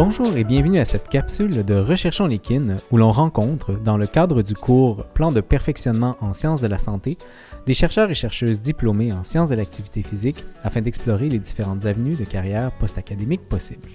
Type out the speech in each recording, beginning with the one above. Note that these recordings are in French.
Bonjour et bienvenue à cette capsule de Recherchons les kin où l'on rencontre, dans le cadre du cours Plan de perfectionnement en sciences de la santé, des chercheurs et chercheuses diplômés en sciences de l'activité physique afin d'explorer les différentes avenues de carrière post-académique possibles.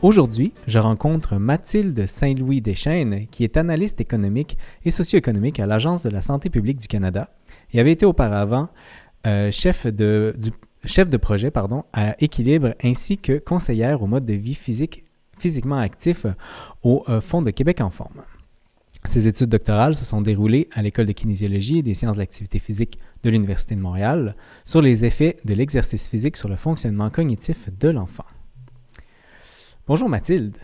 Aujourd'hui, je rencontre Mathilde Saint-Louis Deschênes, qui est analyste économique et socio-économique à l'Agence de la santé publique du Canada et avait été auparavant chef de projet à Équilibre ainsi que conseillère au mode de vie physiquement actif au Fonds de Québec en forme. Ses études doctorales se sont déroulées à l'École de kinésiologie et des sciences de l'activité physique de l'Université de Montréal sur les effets de l'exercice physique sur le fonctionnement cognitif de l'enfant. Bonjour Mathilde.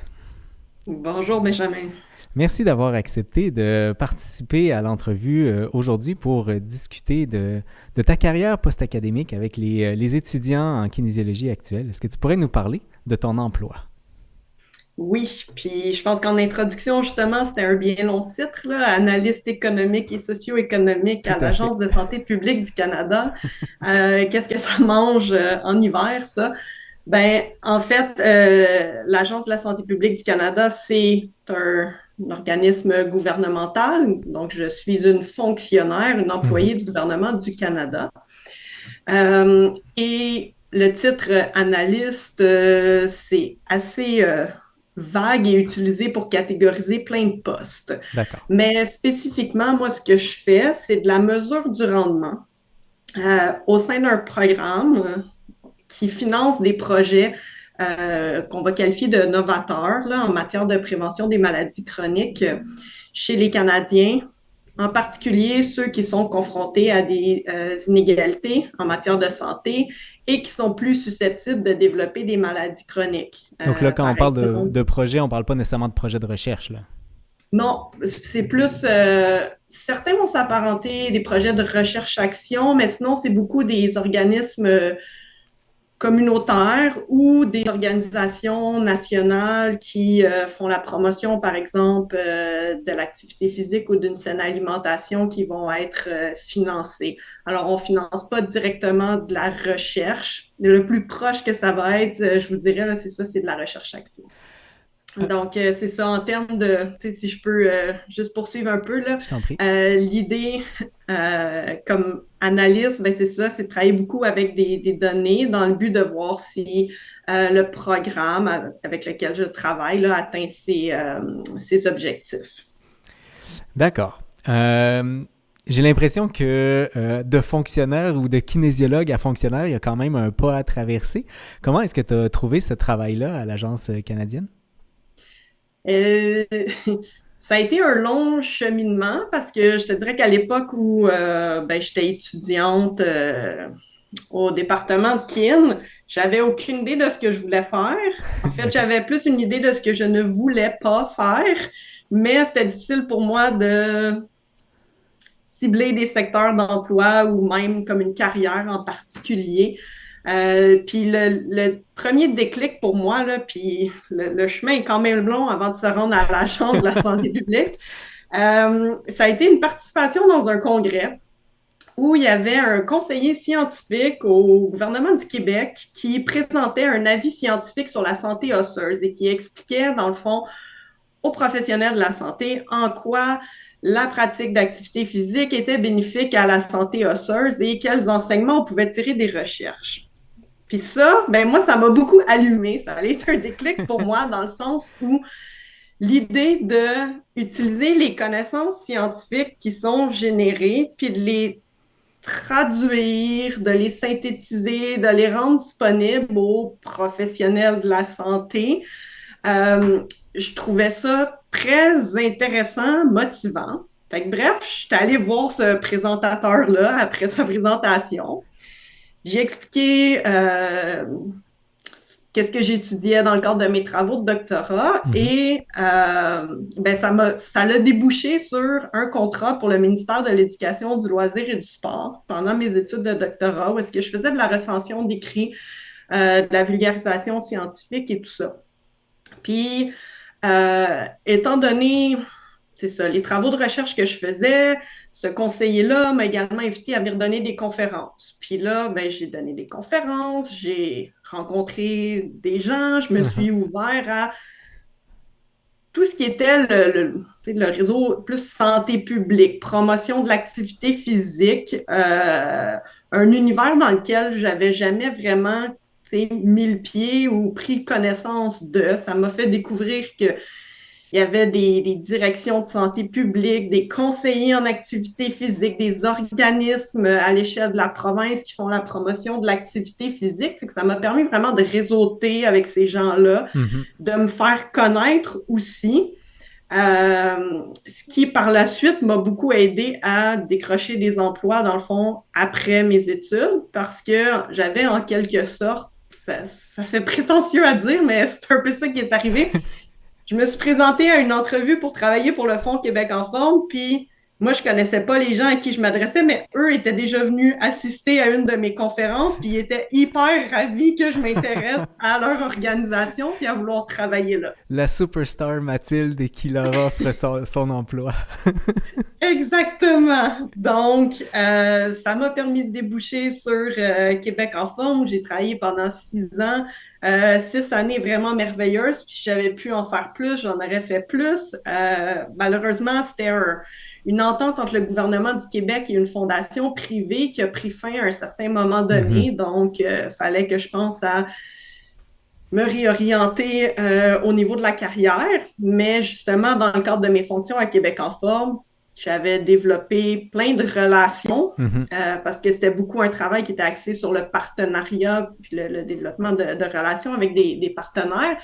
Bonjour Benjamin. Merci d'avoir accepté de participer à l'entrevue aujourd'hui pour discuter de ta carrière post-académique avec les étudiants en kinésiologie actuels. Est-ce que tu pourrais nous parler de ton emploi? Oui, puis je pense qu'en introduction, justement, c'était un bien long titre, là, analyste économique et socio-économique Tout à à fait. l'Agence de santé publique du Canada. Qu'est-ce que ça mange en hiver, ça? Ben, en fait, l'Agence de la santé publique du Canada, c'est un organisme gouvernemental. Donc, je suis une fonctionnaire, une Mhm. employée du gouvernement du Canada. Et le titre analyste, c'est assez vague et utilisé pour catégoriser plein de postes. D'accord. Mais spécifiquement, moi, ce que je fais, c'est de la mesure du rendement au sein d'un programme qui finance des projets qu'on va qualifier de novateurs là, en matière de prévention des maladies chroniques chez les Canadiens, en particulier ceux qui sont confrontés à des inégalités en matière de santé et qui sont plus susceptibles de développer des maladies chroniques. Donc là, quand on Par parle exemple, de projet, on ne parle pas nécessairement de projet de recherche, là. non, c'est plus, certains vont s'apparenter des projets de recherche-action, mais sinon, c'est beaucoup des organismes communautaires ou des organisations nationales qui font la promotion, par exemple, de l'activité physique ou d'une saine alimentation qui vont être financées. Alors, on ne finance pas directement de la recherche. Le plus proche que ça va être, je vous dirais, là, c'est ça, c'est de la recherche-action. Euh, Donc, c'est ça en termes de, tu sais, si je peux juste poursuivre un peu, là, je t'en prie. l'idée comme analyste, ben, c'est ça, c'est de travailler beaucoup avec des données dans le but de voir si le programme avec lequel je travaille là, atteint ses objectifs. D'accord. J'ai l'impression que de fonctionnaire ou de kinésiologue à fonctionnaire, il y a quand même un pas à traverser. Comment est-ce que tu as trouvé ce travail-là à l'Agence canadienne? Euh, Ça a été un long cheminement parce que je te dirais qu'à l'époque où ben, j'étais étudiante au département de kin, j'avais aucune idée de ce que je voulais faire. En fait, D'accord. j'avais plus une idée de ce que je ne voulais pas faire, mais c'était difficile pour moi de cibler des secteurs d'emploi ou même comme une carrière en particulier. Puis le premier déclic pour moi, là, puis le chemin est quand même long avant de se rendre à l'Agence de la santé publique, ça a été une participation dans un congrès où il y avait un conseiller scientifique au gouvernement du Québec qui présentait un avis scientifique sur la santé osseuse et qui expliquait, dans le fond, aux professionnels de la santé en quoi la pratique d'activité physique était bénéfique à la santé osseuse et quels enseignements on pouvait tirer des recherches. Puis ça, ben moi, ça m'a beaucoup allumé. Ça a été un déclic pour moi dans le sens où l'idée d'utiliser les connaissances scientifiques qui sont générées, puis de les traduire, de les synthétiser, de les rendre disponibles aux professionnels de la santé, euh, je trouvais ça très intéressant, motivant. Fait que, bref, je suis allée voir ce présentateur-là après sa présentation. J'ai expliqué qu'est-ce que j'étudiais dans le cadre de mes travaux de doctorat Mhm. et ben, ça l'a débouché sur un contrat pour le ministère de l'Éducation, du loisir et du sport pendant mes études de doctorat où est-ce que je faisais de la recension d'écrits, de la vulgarisation scientifique et tout ça. Puis, étant donné c'est ça, les travaux de recherche que je faisais, ce conseiller-là m'a également invité à venir donner des conférences. Puis là, ben, j'ai donné des conférences, j'ai rencontré des gens, je me Mhm. suis ouvert à tout ce qui était le réseau plus santé publique, promotion de l'activité physique, un univers dans lequel j'avais jamais vraiment mis le pied ou pris connaissance de. Ça m'a fait découvrir que il y avait des directions de santé publique, des conseillers en activité physique, des organismes à l'échelle de la province qui font la promotion de l'activité physique. Fait que ça m'a permis vraiment de réseauter avec ces gens-là, Mhm. de me faire connaître aussi. Ce qui, par la suite, m'a beaucoup aidé à décrocher des emplois, dans le fond, après mes études, parce que j'avais en quelque sorte, ça fait prétentieux à dire, mais c'est un peu ça qui est arrivé. Je me suis présentée à une entrevue pour travailler pour le Fonds Québec en forme, puis moi, je connaissais pas les gens à qui je m'adressais, mais eux étaient déjà venus assister à une de mes conférences, puis ils étaient hyper ravis que je m'intéresse à leur organisation puis à vouloir travailler là. La superstar Mathilde et qui leur offre son emploi. Exactement. Donc, ça m'a permis de déboucher sur Québec en forme, où j'ai travaillé pendant 6 ans, 6 années vraiment merveilleuses. Puis si j'avais pu en faire plus, j'en aurais fait plus. Malheureusement, c'était une entente entre le gouvernement du Québec et une fondation privée qui a pris fin à un certain moment Mhm. donné. Donc, il fallait que je pense à me réorienter au niveau de la carrière. Mais justement, dans le cadre de mes fonctions à Québec en forme, j'avais développé plein de relations Mhm. parce que c'était beaucoup un travail qui était axé sur le partenariat puis le développement de relations avec des partenaires.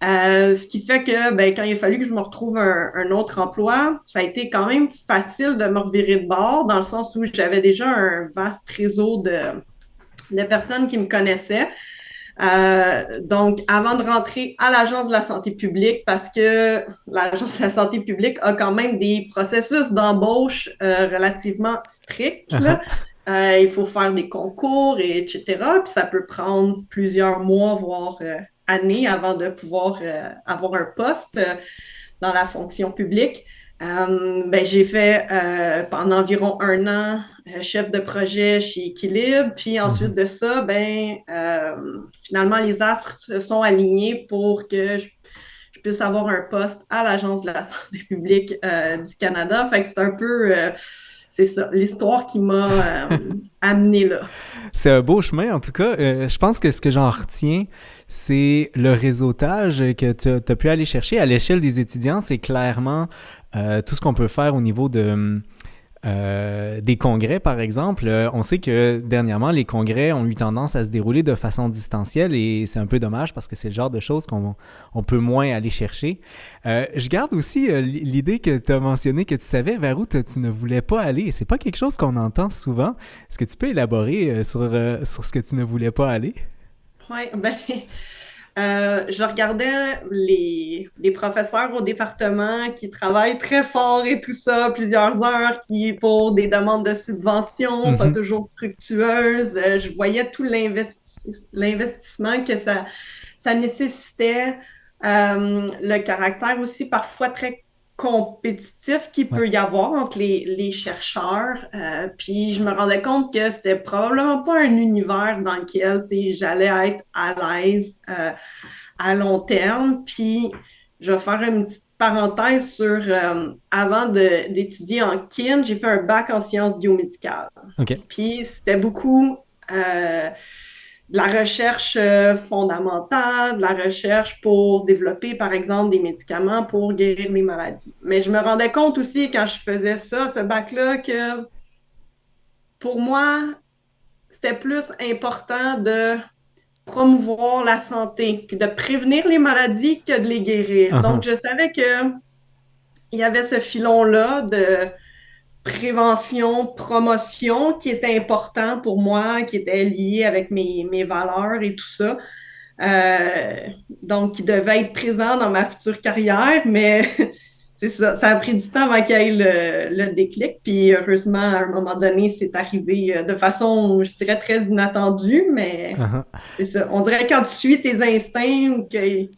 Ce qui fait que ben, quand il a fallu que je me retrouve un autre emploi, ça a été quand même facile de me revirer de bord dans le sens où j'avais déjà un vaste réseau de personnes qui me connaissaient. Donc, avant de rentrer à l'Agence de la santé publique, parce que l'Agence de la santé publique a quand même des processus d'embauche relativement stricts, là. Ah. Il faut faire des concours, etc. Puis ça peut prendre plusieurs mois, voire années avant de pouvoir avoir un poste dans la fonction publique. Ben, j'ai fait pendant environ 1 an chef de projet chez Équilibre. Puis ensuite Mhm. de ça, ben, finalement, les astres se sont alignés pour que je puisse avoir un poste à l'Agence de la santé publique du Canada. Fait que c'est un peu, c'est ça, l'histoire qui m'a amenée là. C'est un beau chemin, en tout cas. Je pense que ce que j'en retiens, c'est le réseautage que tu as pu aller chercher à l'échelle des étudiants. C'est clairement tout ce qu'on peut faire au niveau des congrès, par exemple. On sait que dernièrement, les congrès ont eu tendance à se dérouler de façon distancielle et c'est un peu dommage parce que c'est le genre de choses qu'on peut moins aller chercher. Je garde aussi l'idée que tu as mentionné que tu savais vers où tu ne voulais pas aller. C'est pas quelque chose qu'on entend souvent. Est-ce que tu peux élaborer sur ce que tu ne voulais pas aller? Oui, ben, je regardais les professeurs au département qui travaillent très fort et tout ça, plusieurs heures, qui pour des demandes de subventions, pas Mhm. toujours fructueuses. Je voyais tout l'investissement que ça nécessitait, le caractère aussi parfois très compétitif qu'il Ouais. peut y avoir entre les chercheurs. Puis je me rendais compte que c'était probablement pas un univers dans lequel j'allais être à l'aise à long terme. Puis je vais faire une petite parenthèse sur avant d'étudier en kin, j'ai fait un bac en sciences biomédicales. OK. Puis c'était beaucoup de la recherche fondamentale, de la recherche pour développer, par exemple, des médicaments pour guérir des maladies. Mais je me rendais compte aussi, quand je faisais ça, ce bac-là, que pour moi, c'était plus important de promouvoir la santé, puis de prévenir les maladies que de les guérir. Donc, Uh-huh. je savais que il y avait ce filon-là de prévention, promotion qui était important pour moi, qui était lié avec mes valeurs et tout ça. Euh, donc, qui devait être présent dans ma future carrière, mais c'est ça, ça a pris du temps avant qu'il y ait le déclic. Puis heureusement, à un moment donné, c'est arrivé de façon, je dirais, très inattendue, mais Uh-huh. c'est ça. On dirait que quand tu suis tes instincts ou que tu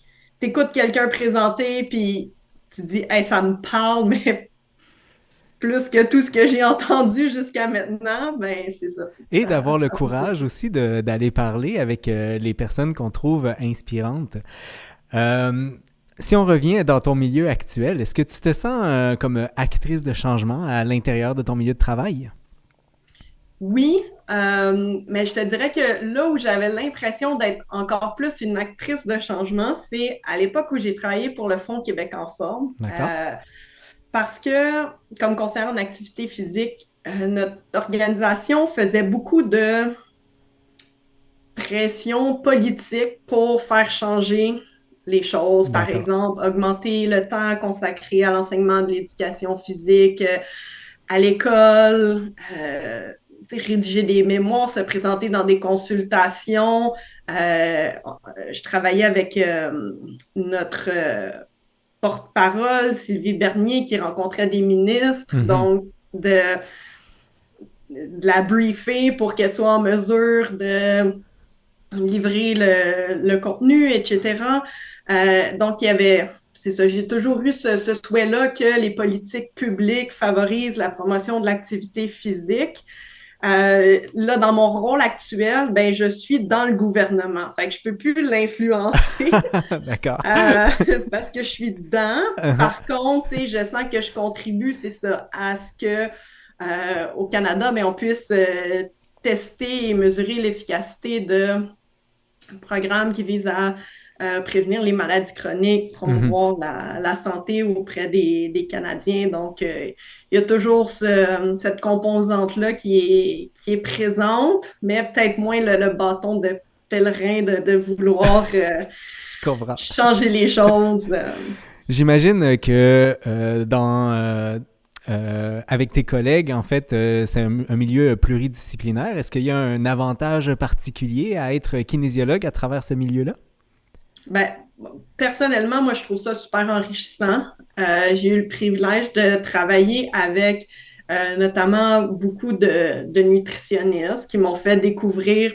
écoutes quelqu'un présenter, puis tu te dis, hey, ça me parle, mais plus que tout ce que j'ai entendu jusqu'à maintenant, ben c'est ça. Et d'avoir le Ça fait plus courage aussi d'aller parler avec les personnes qu'on trouve inspirantes. Euh, Si on revient dans ton milieu actuel, est-ce que tu te sens comme actrice de changement à l'intérieur de ton milieu de travail? Oui, mais je te dirais que là où j'avais l'impression d'être encore plus une actrice de changement, c'est à l'époque où j'ai travaillé pour le Fonds Québec en forme. D'accord? Parce que, comme conseillère en activité physique, notre organisation faisait beaucoup de pression politique pour faire changer les choses. Par D'accord. exemple, augmenter le temps consacré à l'enseignement de l'éducation physique à l'école, rédiger des mémoires, se présenter dans des consultations. Je travaillais avec notre porte-parole, Sylvie Bernier, qui rencontrait des ministres, Mhm. donc de la briefer pour qu'elle soit en mesure de livrer le contenu, etc. Donc, il y avait, c'est ça, j'ai toujours eu ce souhait-là que les politiques publiques favorisent la promotion de l'activité physique. Là, dans mon rôle actuel, ben, je suis dans le gouvernement. Fait que je peux plus l'influencer D'accord. parce que je suis dedans. Uh-huh. Par contre, tu sais, je sens que je contribue, c'est ça, à ce que au Canada, mais on puisse tester et mesurer l'efficacité de programmes qui visent à prévenir les maladies chroniques, Mhm. promouvoir la santé auprès des Canadiens. Donc, il y a toujours cette composante-là qui est présente, mais peut-être moins le bâton de pèlerin de vouloir Je comprends. changer les choses. J'imagine que avec tes collègues, en fait, c'est un milieu pluridisciplinaire. Est-ce qu'il y a un avantage particulier à être kinésiologue à travers ce milieu-là? Ben, personnellement, moi, je trouve ça super enrichissant. J'ai eu le privilège de travailler avec notamment beaucoup de nutritionnistes qui m'ont fait découvrir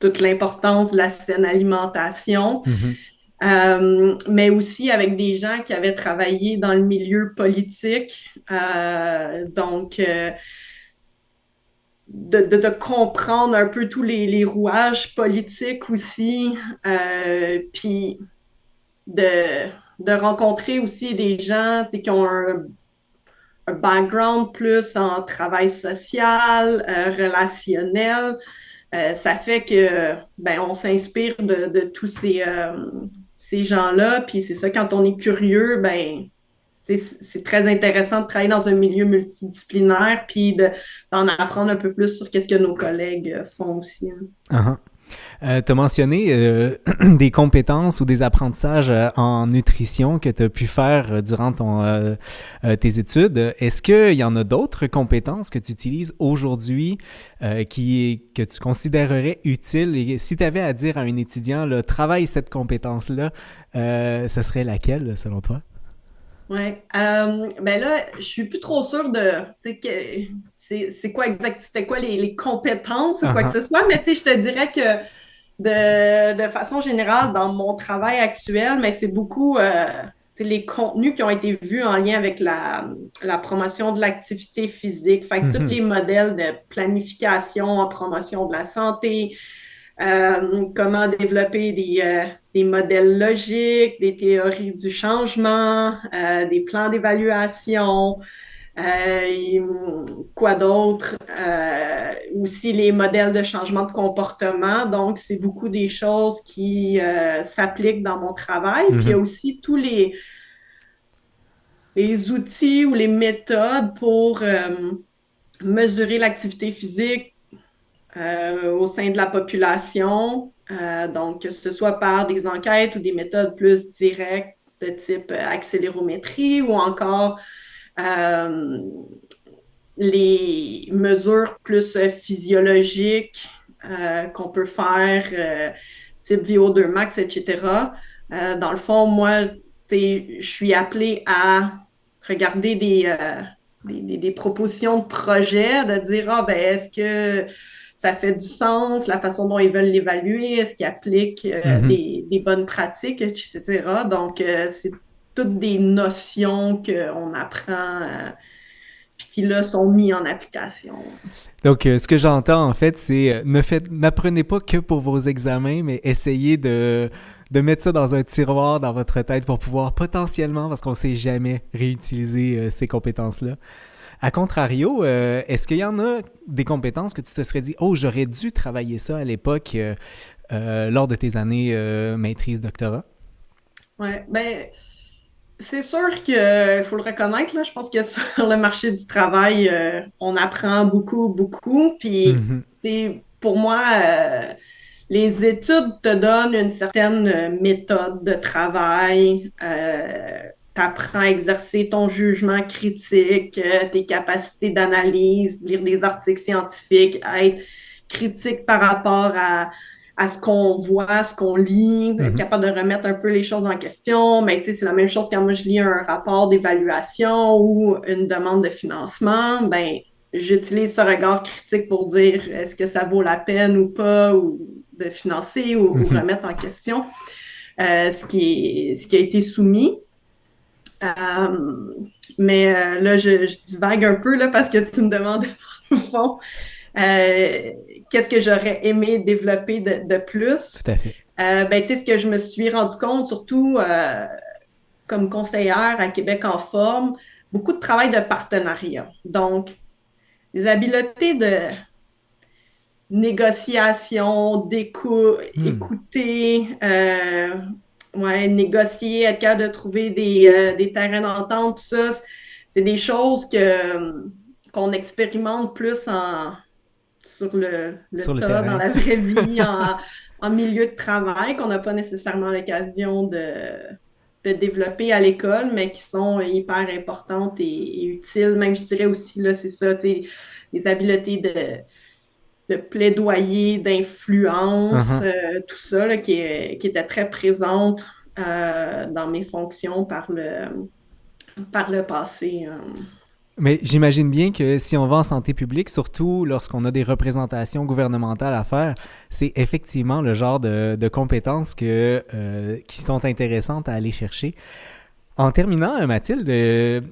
toute l'importance de la saine alimentation, Mhm. mais aussi avec des gens qui avaient travaillé dans le milieu politique. De comprendre un peu tous les rouages politiques aussi, puis de, de rencontrer aussi des gens qui ont un background plus en travail social, relationnel. Ça fait que ben, on s'inspire de tous ces gens-là. Puis c'est ça, quand on est curieux, ben, c'est très intéressant de travailler dans un milieu multidisciplinaire puis d'en apprendre un peu plus sur qu'est-ce que nos collègues font aussi, hein. Uh-huh. Tu as mentionné des compétences ou des apprentissages en nutrition que tu as pu faire durant tes études. Est-ce qu'il y en a d'autres compétences que tu utilises aujourd'hui que tu considérerais utiles? Et si tu avais à dire à un étudiant, là, travaille cette compétence-là, ce serait laquelle, selon toi? Ouais. Ben là, je suis plus trop sûre de, tu sais, c'est quoi exact, c'était quoi les compétences ou quoi que Uh-huh. ce soit, mais tu sais, je te dirais que de façon générale, dans mon travail actuel, mais c'est beaucoup tu sais, les contenus qui ont été vus en lien avec la promotion de l'activité physique. Fait que tous Mhm. les modèles de planification en promotion de la santé, comment développer des modèles logiques, des théories du changement, des plans d'évaluation, et, quoi d'autre? Aussi les modèles de changement de comportement. Donc, c'est beaucoup des choses qui s'appliquent dans mon travail. Puis, il y a Mhm. aussi tous les outils ou les méthodes pour mesurer l'activité physique au sein de la population. Donc, que ce soit par des enquêtes ou des méthodes plus directes de type accélérométrie ou encore euh, les mesures plus physiologiques qu'on peut faire, type VO2 max, etc. Dans le fond, moi, je suis appelée à regarder des propositions de projet, de dire, ah, ben, est-ce que ça fait du sens, la façon dont ils veulent l'évaluer, est-ce qu'ils appliquent Mhm. des bonnes pratiques, etc. Donc, c'est toutes des notions qu'on apprend puis qui, là, sont mis en application. Donc, ce que j'entends, en fait, c'est n'apprenez pas que pour vos examens, mais essayez de mettre ça dans un tiroir dans votre tête pour pouvoir potentiellement, parce qu'on ne sait jamais, réutiliser ces compétences-là. À contrario, est-ce qu'il y en a des compétences que tu te serais dit « Oh, j'aurais dû travailler ça à l'époque lors de tes années maîtrise, doctorat? » Oui, ben c'est sûr qu'il faut le reconnaître, là. Je pense que sur le marché du travail, on apprend beaucoup, beaucoup. Puis, Mhm. pour moi, les études te donnent une certaine méthode de travail. Tu apprends à exercer ton jugement critique, tes capacités d'analyse, lire des articles scientifiques, à être critique par rapport à ce qu'on voit, ce qu'on lit, être Mhm. capable de remettre un peu les choses en question. Mais tu sais, c'est la même chose quand moi je lis un rapport d'évaluation ou une demande de financement, ben j'utilise ce regard critique pour dire est-ce que ça vaut la peine ou pas, ou de financer ou Mhm. remettre en question ce qui a été soumis. Euh, mais là, je divague un peu là, parce que tu me demandais, dans le fond, euh, qu'est-ce que j'aurais aimé développer de plus. Tout à fait. Ben, tu sais, ce que je me suis rendu compte, surtout comme conseillère à Québec en forme, beaucoup de travail de partenariat. Donc, les habiletés de négociation, Hmm. écouter, ouais, négocier, être capable de trouver des terrains d'entente, tout ça, c'est des choses qu'on expérimente plus sur le Sur le tas, dans terrain. la vraie vie, en milieu de travail, qu'on n'a pas nécessairement l'occasion de développer à l'école, mais qui sont hyper importantes et utiles. Même, je dirais aussi, là, c'est ça, tu sais, les habiletés de plaidoyer, d'influence, Uh-huh. tout ça, là, qui était très présente dans mes fonctions par le passé. Mais j'imagine bien que si on va en santé publique, surtout lorsqu'on a des représentations gouvernementales à faire, c'est effectivement le genre de compétences qui sont intéressantes à aller chercher. En terminant, Mathilde,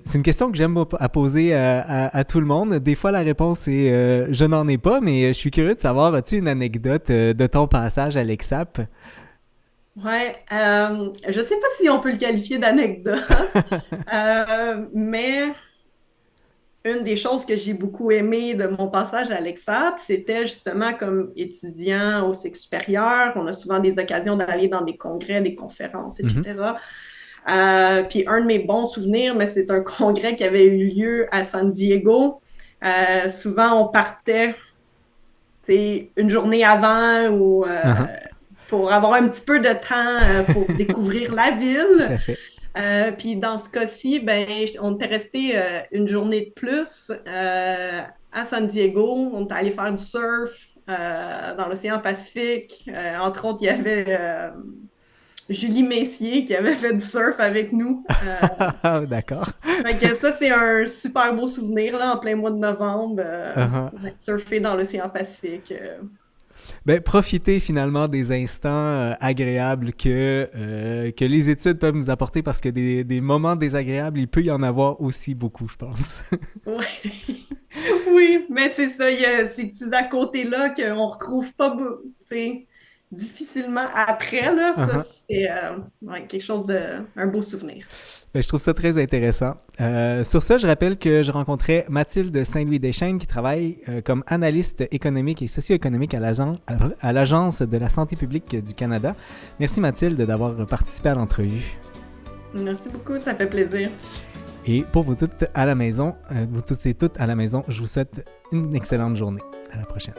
c'est une question que j'aime à poser à tout le monde. Des fois, la réponse est je n'en ai pas, mais je suis curieux de savoir, as-tu une anecdote de ton passage à l'EXAP? Ouais, je sais pas si on peut le qualifier d'anecdote, mais une des choses que j'ai beaucoup aimé de mon passage à l'EXAP, c'était justement comme étudiant au cycle supérieur, on a souvent des occasions d'aller dans des congrès, des conférences, Mhm. etc. Puis un de mes bons souvenirs, mais c'est un congrès qui avait eu lieu à San Diego. Souvent, on partait une journée avant ou Uh-huh. pour avoir un petit peu de temps pour découvrir la Tout ville. à fait. Puis dans ce cas-ci, ben, on était resté une journée de plus à San Diego. On est allé faire du surf dans l'océan Pacifique. Entre autres, il y avait Julie Messier qui avait fait du surf avec nous. D'accord. Fait que ça, c'est un super beau souvenir là, en plein mois de novembre, Uh-huh. surfer dans l'océan Pacifique. Ben, profiter finalement des instants agréables que les études peuvent nous apporter parce que des moments désagréables, il peut y en avoir aussi beaucoup, je pense. Ouais. Oui, mais c'est ça, il y a ces petits à côté-là qu'on retrouve pas difficilement après, là. Ça, Uh-huh. c'est ouais, quelque chose un beau souvenir. Ben, je trouve ça très intéressant. Sur ça, je rappelle que je rencontrais Mathilde Saint-Louis-Deschênes qui travaille comme analyste économique et socio-économique à l'Agence de la santé publique du Canada. Merci Mathilde d'avoir participé à l'entrevue. Merci beaucoup, ça fait plaisir. Et pour vous toutes à la maison, vous toutes et toutes à la maison, je vous souhaite une excellente journée. À la prochaine.